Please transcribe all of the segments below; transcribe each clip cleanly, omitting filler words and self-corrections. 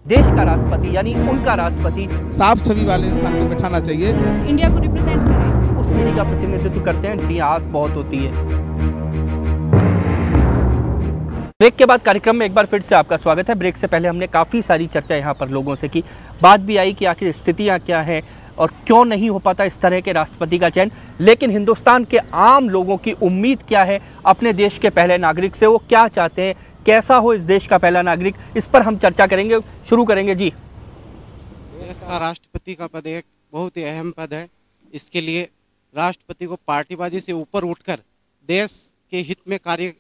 देश का राष्ट्रपति यानी उनका राष्ट्रपति साफ छवि वाले इंसान को बैठाना चाहिए। इंडिया को रिप्रेजेंट करें, उस पीढ़ी का प्रतिनिधित्व करते हैं जिनकी आस बहुत होती है। ब्रेक के बाद कार्यक्रम में एक बार फिर से आपका स्वागत है। ब्रेक से पहले हमने काफ़ी सारी चर्चा यहाँ पर लोगों से की, बात भी आई कि आखिर स्थितियाँ क्या हैं और क्यों नहीं हो पाता इस तरह के राष्ट्रपति का चयन। लेकिन हिंदुस्तान के आम लोगों की उम्मीद क्या है अपने देश के पहले नागरिक से, वो क्या चाहते हैं, कैसा हो इस देश का पहला नागरिक, इस पर हम चर्चा करेंगे। शुरू करेंगे जी। देश का राष्ट्रपति का पद एक बहुत ही अहम पद है। इसके लिए राष्ट्रपति को पार्टीबाजी से ऊपर उठकर देश के हित में कार्य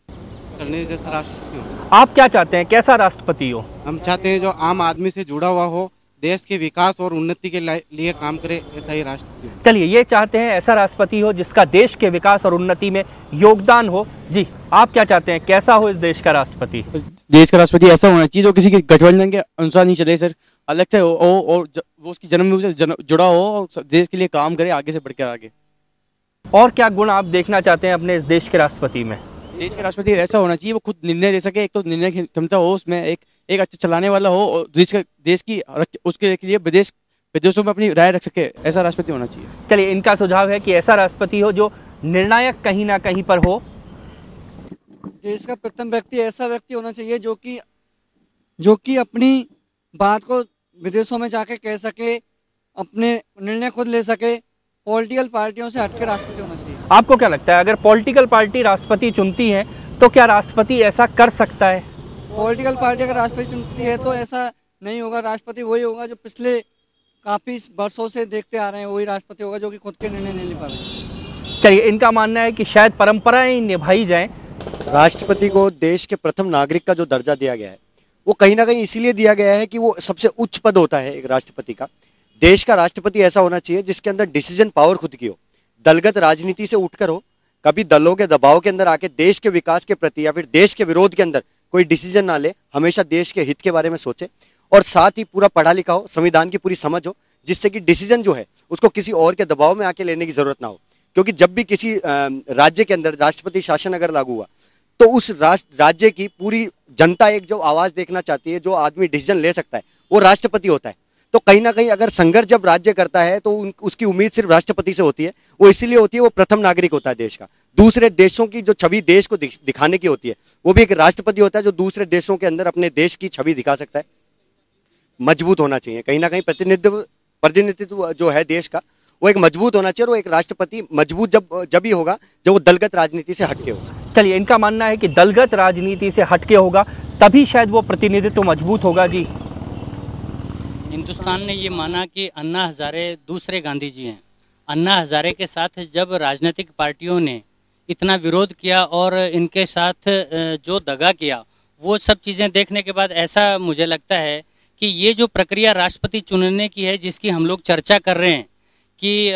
करने जैसा राष्ट्रपति हो। आप क्या चाहते हैं, कैसा राष्ट्रपति हो? हम चाहते हैं जो आम आदमी से जुड़ा हुआ हो, देश के विकास और उन्नति के लिए काम करे, ऐसा ही राष्ट्रपति हो। चलिए, ये चाहते हैं ऐसा राष्ट्रपति हो जिसका देश के विकास और उन्नति में योगदान हो। जी, आप क्या चाहते हैं, कैसा हो इस देश का राष्ट्रपति? देश का राष्ट्रपति ऐसा होना चाहिए जो किसी के गठबंधन के अनुसार नहीं चले सर, अलग से हो और वो उसकी जन्मभूमि से जुड़ा हो और देश के लिए काम करे आगे से बढ़कर आगे। और क्या गुण आप देखना चाहते हैं अपने इस देश के राष्ट्रपति में? देश के राष्ट्रपति ऐसा होना चाहिए वो खुद निर्णय ले सके, एक तो निर्णय की क्षमता हो उसमें, एक अच्छा चलाने वाला हो और देश की उसके लिए विदेशों में अपनी राय रख सके, ऐसा राष्ट्रपति होना चाहिए। चलिए, इनका सुझाव है कि ऐसा राष्ट्रपति हो जो निर्णायक कहीं ना कहीं पर हो। देश का प्रथम व्यक्ति ऐसा व्यक्ति होना चाहिए जो कि अपनी बात को विदेशों में जाके कह सके, अपने निर्णय खुद ले सके, पॉलिटिकल पार्टियों से हटकर राष्ट्रपति होना चाहिए। आपको क्या लगता है, अगर पॉलिटिकल पार्टी राष्ट्रपति चुनती है तो क्या राष्ट्रपति ऐसा कर सकता है? पॉलिटिकल पार्टी अगर राष्ट्रपति चुनती है तो ऐसा नहीं होगा। राष्ट्रपति वही होगा जो पिछले काफी वर्षों से देखते आ रहे हैं, वही राष्ट्रपति होगा जो कि खुद के निर्णय नहीं ले पा रहे। चलिए, इनका मानना है कि शायद परंपराएं निभाई जाएं। राष्ट्रपति को देश के प्रथम नागरिक का जो दर्जा दिया गया है वो कहीं ना कहीं इसीलिए दिया गया है कि वो सबसे उच्च पद होता है एक राष्ट्रपति का। देश का राष्ट्रपति ऐसा होना चाहिए जिसके अंदर डिसीजन पावर खुद की हो, दलगत राजनीति से उठकर हो, कभी दलों के दबाव के अंदर आके देश के विकास के प्रति या फिर देश के विरोध के अंदर कोई डिसीजन ना ले, हमेशा देश के हित के बारे में सोचे और साथ ही पूरा पढ़ा लिखा हो, संविधान की पूरी समझ हो, जिससे कि डिसीजन जो है उसको किसी और के दबाव में आके लेने की जरूरत ना हो। क्योंकि जब भी किसी राज्य के अंदर राष्ट्रपति शासन अगर लागू हुआ तो उस राज्य की पूरी जनता एक जो आवाज देखना चाहती है, जो आदमी डिसीजन ले सकता है, वो राष्ट्रपति होता है। तो कहीं ना कहीं अगर संघर्ष जब राज्य करता है तो उसकी उम्मीद सिर्फ राष्ट्रपति से होती है। वो इसीलिए होती है, वो प्रथम नागरिक होता है देश का। दूसरे देशों की जो छवि देश को दिखाने की होती है वो भी एक राष्ट्रपति होता है जो दूसरे देशों के अंदर अपने देश की छवि दिखा सकता है। मजबूत होना चाहिए, कहीं ना कहीं प्रतिनिधित्व जो है देश का वो एक मजबूत होना चाहिए और वो एक राष्ट्रपति मजबूत जब ही होगा जब वो दलगत राजनीति से हटके होगा। चलिए, इनका मानना है कि दलगत राजनीति से हटके होगा तभी शायद वो प्रतिनिधित्व मजबूत होगा। जी, हिंदुस्तान ने ये माना कि अन्ना हजारे दूसरे गांधी जी हैं। अन्ना हजारे के साथ जब राजनीतिक पार्टियों ने इतना विरोध किया और इनके साथ जो दगा किया, वो सब चीज़ें देखने के बाद ऐसा मुझे लगता है कि ये जो प्रक्रिया राष्ट्रपति चुनने की है, जिसकी हम लोग चर्चा कर रहे हैं कि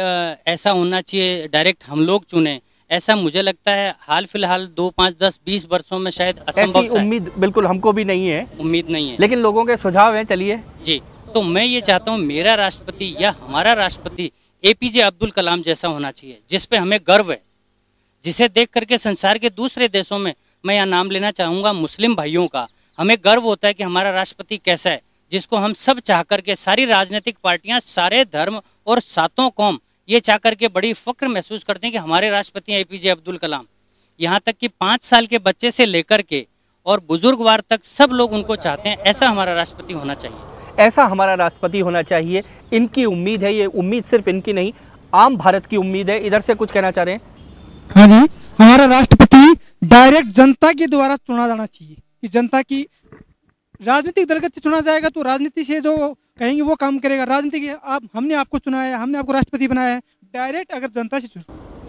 ऐसा होना चाहिए डायरेक्ट हम लोग चुने, ऐसा मुझे लगता है हाल फिलहाल 2, 5, 10, 20 वर्षों में शायद असंभव। ऐसी उम्मीद बिल्कुल हमको भी नहीं है, उम्मीद नहीं है, लेकिन लोगों के सुझाव हैं। चलिए जी, तो मैं ये चाहता हूँ मेरा राष्ट्रपति या हमारा राष्ट्रपति APJ अब्दुल कलाम जैसा होना चाहिए, जिस पे हमें गर्व है, जिसे देख करके संसार के दूसरे देशों में, मैं यहाँ नाम लेना चाहूँगा मुस्लिम भाइयों का, हमें गर्व होता है कि हमारा राष्ट्रपति कैसा है, जिसको हम सब चाह करके, सारी राजनीतिक पार्टियां, सारे धर्म और सातों कौम ये चाह करके बड़ी फक्र महसूस करते हैं कि हमारे राष्ट्रपति APJ अब्दुल कलाम। यहाँ तक कि 5 साल के बच्चे से लेकर के और बुजुर्गवार तक सब लोग उनको चाहते हैं। ऐसा हमारा राष्ट्रपति होना चाहिए, ऐसा हमारा राष्ट्रपति होना चाहिए। इनकी उम्मीद है, ये उम्मीद सिर्फ इनकी नहीं, आम भारत की उम्मीद है। इधर से कुछ कहना चाह रहे हैं? हाँ जी, हमारा राष्ट्रपति डायरेक्ट जनता के द्वारा चुना जाना चाहिए कि जनता की राजनीतिक दलगत से चुना जाएगा तो राजनीति से जो कहेंगे वो काम करेगा। राजनीति के हमने आपको चुना है, हमने आपको राष्ट्रपति बनाया है। डायरेक्ट अगर जनता से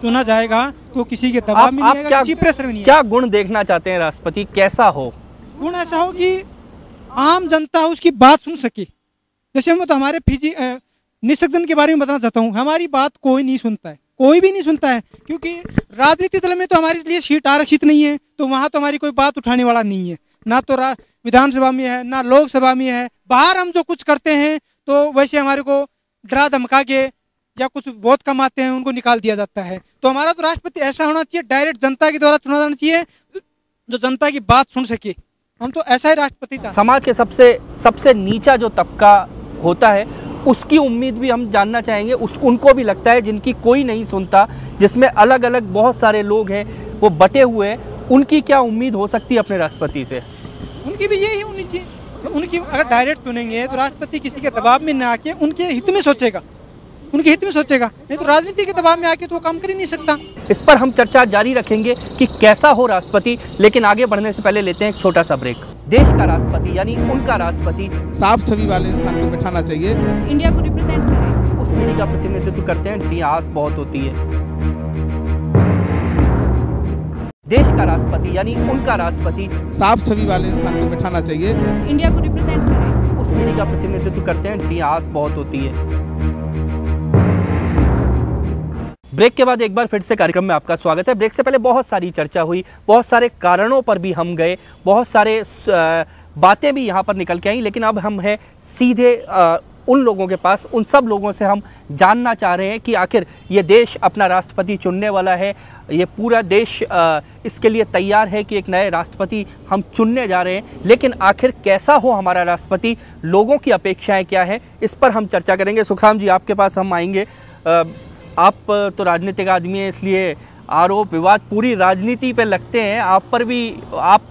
चुना जाएगा तो किसी के दबाव में नहीं आएगा, किसी प्रेशर में नहीं। क्या गुण देखना चाहते हैं राष्ट्रपति, कैसा हो? गुण ऐसा हो कि आम जनता उसकी बात सुन सके। जैसे हम तो हमारे निःशक्तजन के बारे में बताना चाहता हूँ, हमारी बात कोई नहीं सुनता है, कोई भी नहीं सुनता है, क्योंकि राजनीतिक दल में तो हमारे लिए सीट आरक्षित नहीं है, तो वहाँ तो हमारी कोई बात उठाने वाला नहीं है, ना तो विधानसभा में है ना लोकसभा में है। बाहर हम जो कुछ करते हैं तो वैसे हमारे को डरा धमका के या कुछ बहुत कम आते हैं उनको निकाल दिया जाता है। तो हमारा तो राष्ट्रपति ऐसा होना चाहिए, डायरेक्ट जनता के द्वारा चुना जाना चाहिए, जो जनता की बात सुन सके, हम तो ऐसा ही राष्ट्रपति चाहते हैं। समाज के सबसे नीचा जो तबका होता है उसकी उम्मीद भी हम जानना चाहेंगे। उनको भी लगता है, जिनकी कोई नहीं सुनता, जिसमें अलग अलग बहुत सारे लोग हैं, वो बटे हुए हैं, उनकी क्या उम्मीद हो सकती है अपने राष्ट्रपति से? उनकी भी यही होनी चाहिए। उनकी अगर डायरेक्ट चुनेंगे तो राष्ट्रपति किसी के दबाव में ना आके उनके हित में सोचेगा, उनके हित में सोचेगा, नहीं तो राजनीति के दबाव में आके तो वो काम कर ही नहीं सकता। इस पर हम चर्चा जारी रखेंगे कि कैसा हो राष्ट्रपति, लेकिन आगे बढ़ने से पहले लेते हैं एक छोटा सा ब्रेक। देश का राष्ट्रपति यानी उनका राष्ट्रपति साफ छवि वाले इंसान को बैठाना चाहिए। इंडिया को रिप्रेजेंट करें। उस पीढ़ी का प्रतिनिधित्व करते हैं जिनकी आस बहुत होती है। देश का राष्ट्रपति यानी उनका राष्ट्रपति साफ छवि वाले इंसान को बैठाना चाहिए। इंडिया को रिप्रेजेंट करें। उस पीढ़ी का प्रतिनिधित्व करते हैं जिनकी आस बहुत होती है। ब्रेक के बाद एक बार फिर से कार्यक्रम में आपका स्वागत है। ब्रेक से पहले बहुत सारी चर्चा हुई, बहुत सारे कारणों पर भी हम गए, बहुत सारे बातें भी यहाँ पर निकल के आई, लेकिन अब हम हैं सीधे उन लोगों के पास। उन सब लोगों से हम जानना चाह रहे हैं कि आखिर ये देश अपना राष्ट्रपति चुनने वाला है, ये पूरा देश इसके लिए तैयार है कि एक नए राष्ट्रपति हम चुनने जा रहे हैं, लेकिन आखिर कैसा हो हमारा राष्ट्रपति, लोगों की अपेक्षाएं क्या हैं, इस पर हम चर्चा करेंगे। सुखराम जी, आपके पास हम आएंगे। आप तो राजनीतिक आदमी हैं, इसलिए आरोप विवाद पूरी राजनीति पे लगते हैं। आप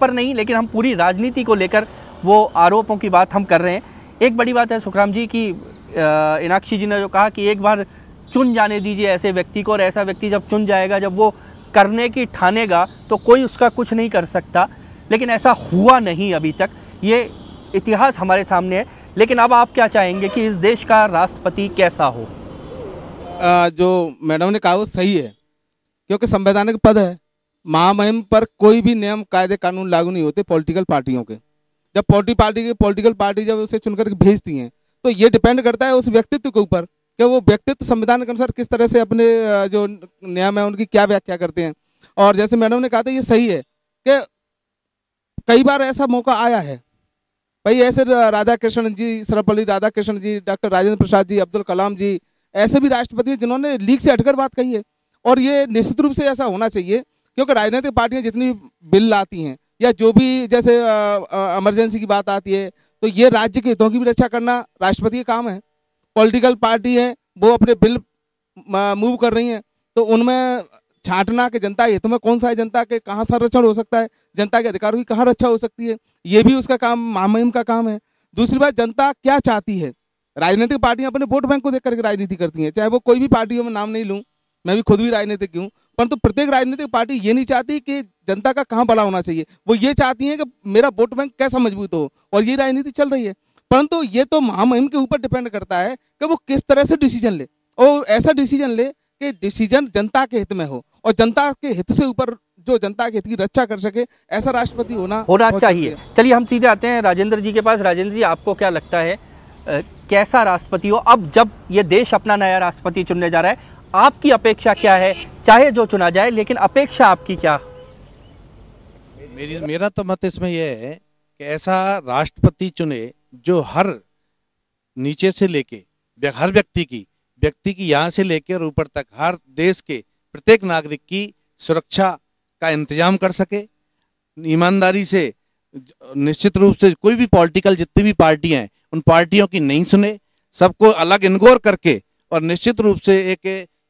पर नहीं, लेकिन हम पूरी राजनीति को लेकर वो आरोपों की बात हम कर रहे हैं। एक बड़ी बात है सुखराम जी की इनाक्षी जी ने जो कहा कि एक बार चुन जाने दीजिए ऐसे व्यक्ति को, और ऐसा व्यक्ति जब चुन जाएगा, जब वो करने की ठानेगा तो कोई उसका कुछ नहीं कर सकता। लेकिन ऐसा हुआ नहीं अभी तक, ये इतिहास हमारे सामने है। लेकिन अब आप क्या चाहेंगे कि इस देश का राष्ट्रपति कैसा हो? जो मैडम ने कहा वो सही है, क्योंकि संवैधानिक पद है। महामहिम पर कोई भी नियम, कायदे, कानून लागू नहीं होते पॉलिटिकल पार्टियों के। जब पॉलिटिकल पार्टी जब उसे चुनकर भेजती हैं तो ये डिपेंड करता है उस व्यक्तित्व के ऊपर कि वो व्यक्तित्व संविधान के अनुसार किस तरह से अपने जो नियम है उनकी क्या व्याख्या करते हैं। और जैसे मैडम ने कहा था, ये सही है कि कई बार ऐसा मौका आया है भाई, ऐसे राधा कृष्ण जी, सर्वपल्ली राधाकृष्णन जी, डॉक्टर राजेंद्र प्रसाद जी, अब्दुल कलाम जी, ऐसे भी राष्ट्रपति हैं जिन्होंने लीक से हटकर बात कही है। और ये निश्चित रूप से ऐसा होना चाहिए, क्योंकि राजनीतिक पार्टियां जितनी बिल लाती हैं या जो भी जैसे इमरजेंसी की बात आती है, तो ये राज्य के हितों की भी रक्षा करना राष्ट्रपति का काम है। पॉलिटिकल पार्टी है, वो अपने बिल मूव कर रही हैं, तो उनमें छांटना कि जनता हित में कौन सा है, जनता के कहाँ संरक्षण हो सकता है, जनता के अधिकारों की कहाँ रक्षा हो सकती है, ये भी उसका काम, महामहिम का काम है। दूसरी बात, जनता क्या चाहती है। राजनीतिक पार्टियां अपने वोट बैंक को देख करके राजनीति करती हैं, चाहे वो कोई भी पार्टियों में नाम नहीं लूं, मैं भी खुद भी राजनीतिक हूं, परंतु प्रत्येक राजनीतिक पार्टी ये नहीं चाहती कि जनता का कहां भला होना चाहिए, वो ये चाहती है कि मेरा वोट बैंक कैसा मजबूत हो, और ये राजनीति चल रही है। परंतु ये तो महामहिम के ऊपर डिपेंड करता है कि वो किस तरह से डिसीजन ले, और ऐसा डिसीजन ले कि डिसीजन जनता के हित में हो, और जनता के हित से ऊपर जो जनता के हित की रक्षा कर सके, ऐसा राष्ट्रपति होना चाहिए। चलिए हम सीधे आते हैं राजेंद्र जी के पास। राजेंद्र जी, आपको क्या लगता है कैसा राष्ट्रपति हो? अब जब ये देश अपना नया राष्ट्रपति चुनने जा रहा है, आपकी अपेक्षा क्या है? चाहे जो चुना जाए, लेकिन अपेक्षा आपकी क्या? मेरा तो मत इसमें यह है कि ऐसा राष्ट्रपति चुने जो हर नीचे से लेके हर व्यक्ति की यहाँ से लेकर और ऊपर तक हर देश के प्रत्येक नागरिक की सुरक्षा का इंतजाम कर सके, ईमानदारी से। निश्चित रूप से कोई भी पॉलिटिकल जितनी भी पार्टियां हैं, उन पार्टियों की नहीं सुने, सबको अलग इनगोर करके, और निश्चित रूप से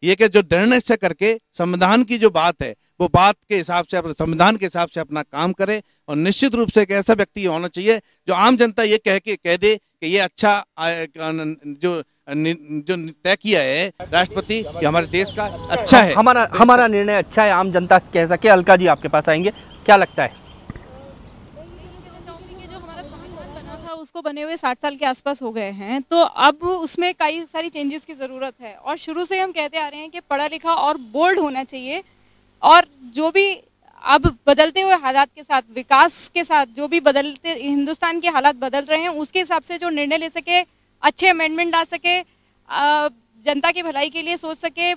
ये कि जो दृढ़ निश्चय करके संविधान की जो बात है, वो बात के हिसाब से, संविधान के हिसाब से अपना काम करे। और निश्चित रूप से एक ऐसा व्यक्ति होना चाहिए जो आम जनता ये कह दे कि ये अच्छा जो तय किया है राष्ट्रपति, ये हमारे देश का अच्छा है, हमारा निर्णय अच्छा है, आम जनता कह सके। अलका जी, आपके पास आएंगे, क्या लगता है? उसको बने हुए 60 साल के आसपास हो गए हैं, तो अब उसमें कई सारी चेंजेस की ज़रूरत है। और शुरू से हम कहते आ रहे हैं कि पढ़ा लिखा और बोल्ड होना चाहिए, और जो भी अब बदलते हुए हालात के साथ, विकास के साथ, जो भी बदलते हिंदुस्तान के हालात बदल रहे हैं, उसके हिसाब से जो निर्णय ले सके, अच्छे अमेंडमेंट ला सके, जनता की भलाई के लिए सोच सके,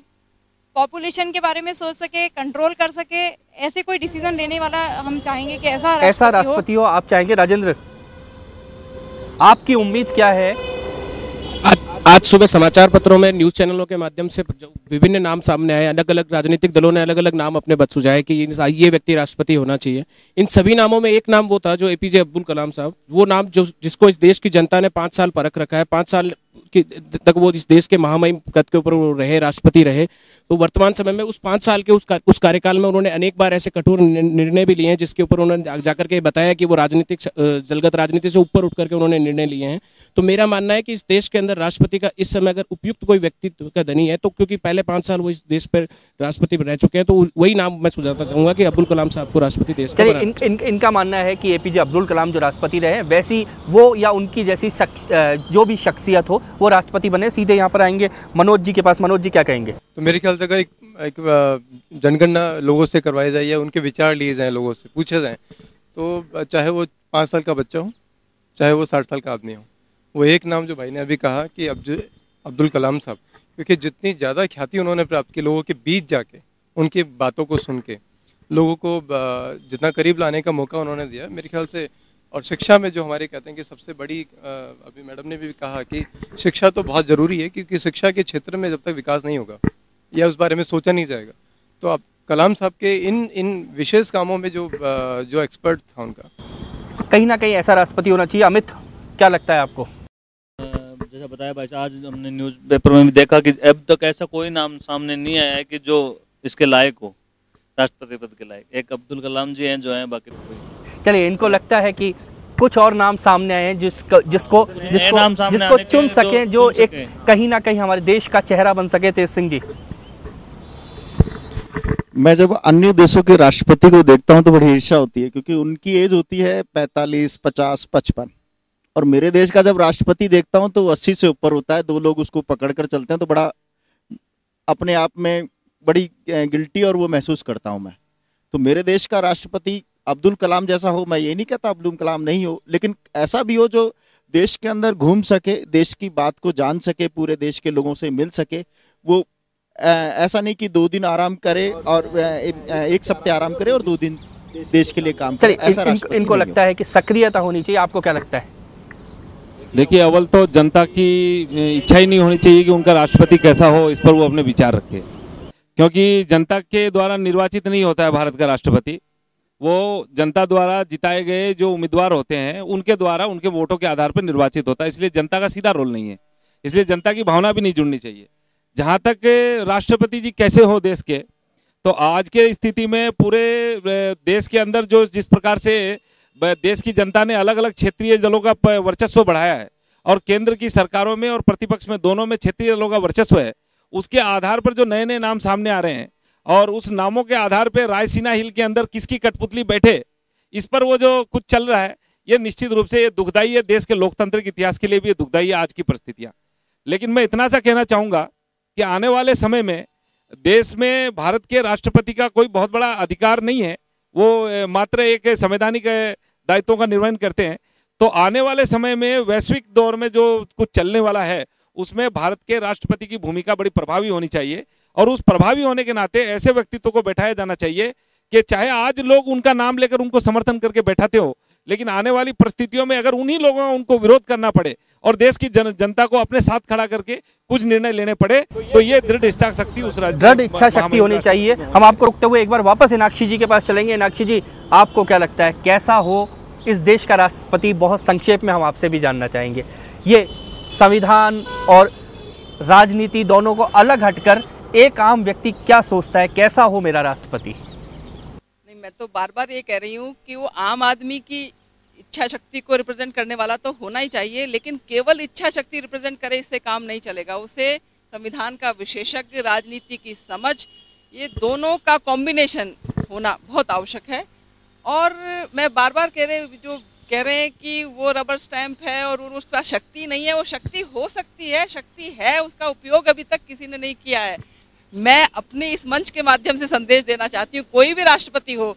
पॉपुलेशन के बारे में सोच सके, कंट्रोल कर सके, ऐसे कोई डिसीजन लेने वाला हम चाहेंगे कि ऐसा राष्ट्रपति हो। आप चाहेंगे? राजेंद्र, आपकी उम्मीद क्या है? आज सुबह समाचार पत्रों में, न्यूज़ चैनलों के माध्यम से जो विभिन्न नाम सामने आए, अलग अलग राजनीतिक दलों ने अलग अलग नाम अपने सुझाए कि ये व्यक्ति राष्ट्रपति होना चाहिए। इन सभी नामों में एक नाम वो था जो एपीजे अब्दुल कलाम साहब, वो नाम जिसको इस देश की जनता ने 5 साल परख रखा है, 5 साल तक वो इस देश के महामहिम पद के ऊपर रहे, राष्ट्रपति रहे। तो वर्तमान समय में उस 5 साल के उस कार्यकाल में उन्होंने अनेक बार ऐसे कठोर निर्णय भी लिए हैं जिसके ऊपर उन्होंने जाकर के बताया कि वो जलगत राजनीति से ऊपर उठ करके उन्होंने निर्णय लिए हैं। तो मेरा मानना है कि इस देश के अंदर राष्ट्रपति का इस समय अगर उपयुक्त कोई व्यक्तित्व का धनी है तो, क्योंकि पहले 5 साल वो इस देश पर राष्ट्रपति रह चुके हैं, तो वही नाम मैं सुझाना चाहूंगा कि अब्दुल कलाम साहब को राष्ट्रपति देश का इनका मानना है कि एपीजे अब्दुल कलाम जो राष्ट्रपति रहे वैसी वो या उनकी जैसी जो भी शख्सियत हो वो राष्ट्रपति बने। सीधे यहाँ पर आएंगे मनोज जी के पास। मनोज जी क्या कहेंगे? तो मेरे ख्याल से अगर एक जनगणना लोगों से करवाई जाए या उनके विचार लिए जाएं, लोगों से पूछे जाएं, तो चाहे वो 5 साल का बच्चा हो, चाहे वो 60 साल का आदमी हो, वो एक नाम जो भाई ने अभी कहा कि अब्दुल कलाम साहब, क्योंकि जितनी ज़्यादा ख्याति उन्होंने प्राप्त की लोगों के बीच जाके, उनकी बातों को सुन के, लोगों को जितना करीब लाने का मौका उन्होंने दिया मेरे ख्याल से। और शिक्षा में जो हमारे कहते हैं कि सबसे बड़ी, अभी मैडम ने भी कहा कि शिक्षा तो बहुत ज़रूरी है, क्योंकि शिक्षा के क्षेत्र में जब तक विकास नहीं होगा या उस बारे में सोचा नहीं जाएगा, तो अब कलाम साहब के इन विशेष कामों में जो एक्सपर्ट था उनका, कहीं ना कहीं ऐसा राष्ट्रपति होना चाहिए। अमित, क्या लगता है आपको? जैसा बताया भाई, आज हमने न्यूज़पेपर में भी देखा कि अब तक ऐसा कोई नाम सामने नहीं आया है कि जो इसके लायक हो, राष्ट्रपति पद के लायक। एक अब्दुल कलाम जी हैं जो हैं, बाकी कोई। चलिए, इनको लगता है कि कुछ और नाम सामने आए हैं जिसको चुन सकें, जो एक कहीं ना कहीं हमारे देश का चेहरा बन सके। तेज सिंह जी, मैं जब अन्य देशों के राष्ट्रपति को देखता हूं तो बड़ी ईर्ष्या होती है, क्योंकि उनकी एज होती है 45, 50, 55, और मेरे देश का जब राष्ट्रपति देखता हूं तो 80 से ऊपर होता है। 2 लोग उसको पकड़ कर चलते हैं, तो बड़ा अपने आप में बड़ी गिल्टी और वो महसूस करता हूं मैं। तो मेरे देश का राष्ट्रपति अब्दुल कलाम जैसा हो, मैं ये नहीं कहता अब्दुल कलाम नहीं हो, लेकिन ऐसा भी हो जो देश के अंदर घूम सके, देश की बात को जान सके, पूरे देश के लोगों से मिल सके। वो ऐसा नहीं कि 2 दिन आराम करे और 1 सप्ताह आराम करे और 2 दिन देश के लिए काम करे। ऐसा इनको लगता है कि सक्रियता होनी चाहिए। आपको क्या लगता है? देखिए, अव्वल तो जनता की इच्छा ही नहीं होनी चाहिए कि उनका राष्ट्रपति कैसा हो, इस पर वो अपने विचार रखे, क्योंकि जनता के द्वारा निर्वाचित नहीं होता है भारत का राष्ट्रपति। वो जनता द्वारा जिताए गए जो उम्मीदवार होते हैं उनके द्वारा, उनके वोटों के आधार पर निर्वाचित होता है, इसलिए जनता का सीधा रोल नहीं है, इसलिए जनता की भावना भी नहीं जुड़नी चाहिए। जहाँ तक राष्ट्रपति जी कैसे हो देश के, तो आज के स्थिति में पूरे देश के अंदर जो जिस प्रकार से देश की जनता ने अलग अलग क्षेत्रीय दलों का वर्चस्व बढ़ाया है, और केंद्र की सरकारों में और प्रतिपक्ष में दोनों में क्षेत्रीय दलों का वर्चस्व है, उसके आधार पर जो नए नए नाम सामने आ रहे हैं और उस नामों के आधार पर रायसीना हिल के अंदर किसकी कठपुतली बैठे, इस पर वो जो कुछ चल रहा है, ये निश्चित रूप से ये दुखदाई है। देश के लोकतंत्र के इतिहास के लिए भी ये दुखदाई है आज की परिस्थितियाँ। लेकिन मैं इतना सा कहना चाहूँगा कि आने वाले समय में देश में भारत के राष्ट्रपति का कोई बहुत बड़ा अधिकार नहीं है, वो मात्र एक संवैधानिक दायित्वों का निर्वहन करते हैं। तो आने वाले समय में वैश्विक दौर में जो कुछ चलने वाला है, उसमें भारत के राष्ट्रपति की भूमिका बड़ी प्रभावी होनी चाहिए, और उस प्रभावी होने के नाते ऐसे व्यक्तित्व को बैठाया जाना चाहिए कि चाहे आज लोग उनका नाम लेकर उनको समर्थन करके बैठाते हो, लेकिन आने वाली परिस्थितियों में अगर उन्हीं लोगों को उनको विरोध करना पड़े और देश की जनता को अपने साथ खड़ा करके कुछ निर्णय लेने पड़े, तो ये दृढ़ इच्छा शक्ति दृढ़ इच्छा शक्ति होनी चाहिए। हम आपको रुकते हुए एक बार वापस मीनाक्षी जी के पास चलेंगे। मीनाक्षी जी, आपको क्या लगता है कैसा हो इस देश का राष्ट्रपति? बहुत संक्षेप में हम आपसे भी जानना चाहेंगे। ये संविधान और राजनीति दोनों को अलग हटकर एक आम व्यक्ति क्या सोचता है, कैसा हो मेरा राष्ट्रपति? नहीं, मैं तो बार बार ये कह रही हूँ कि वो आम आदमी की इच्छा शक्ति को रिप्रेजेंट करने वाला तो होना ही चाहिए, लेकिन केवल इच्छा शक्ति रिप्रेजेंट करे इससे काम नहीं चलेगा। उसे संविधान का विशेषज्ञ, राजनीति की समझ, ये दोनों का कॉम्बिनेशन होना बहुत आवश्यक है। और मैं बार बार कह रहे हैं कि वो रबर स्टैंप है और उसका शक्ति नहीं है, वो शक्ति हो सकती है, शक्ति है, उसका उपयोग अभी तक किसी ने नहीं किया है। मैं अपने इस मंच के माध्यम से संदेश देना चाहती हूँ, कोई भी राष्ट्रपति हो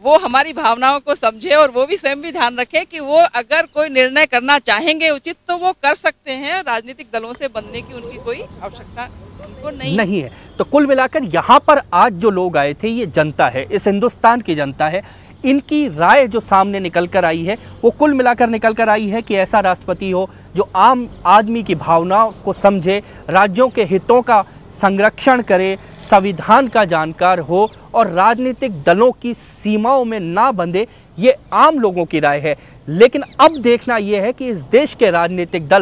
वो हमारी भावनाओं को समझे और वो भी स्वयं भी ध्यान रखे कि वो अगर कोई निर्णय करना चाहेंगे उचित तो वो कर सकते हैं। राजनीतिक दलों से बनने की उनकी कोई आवश्यकता उनको नहीं है। तो कुल मिलाकर यहाँ पर आज जो लोग आए थे ये जनता है, इस हिंदुस्तान की जनता है। इनकी राय जो सामने निकल कर आई है वो कुल मिलाकर निकल कर आई है कि ऐसा राष्ट्रपति हो जो आम आदमी की भावनाओं को समझे, राज्यों के हितों का संरक्षण करे, संविधान का जानकार हो और राजनीतिक दलों की सीमाओं में ना बंधे। ये आम लोगों की राय है। लेकिन अब देखना यह है कि इस देश के राजनीतिक दल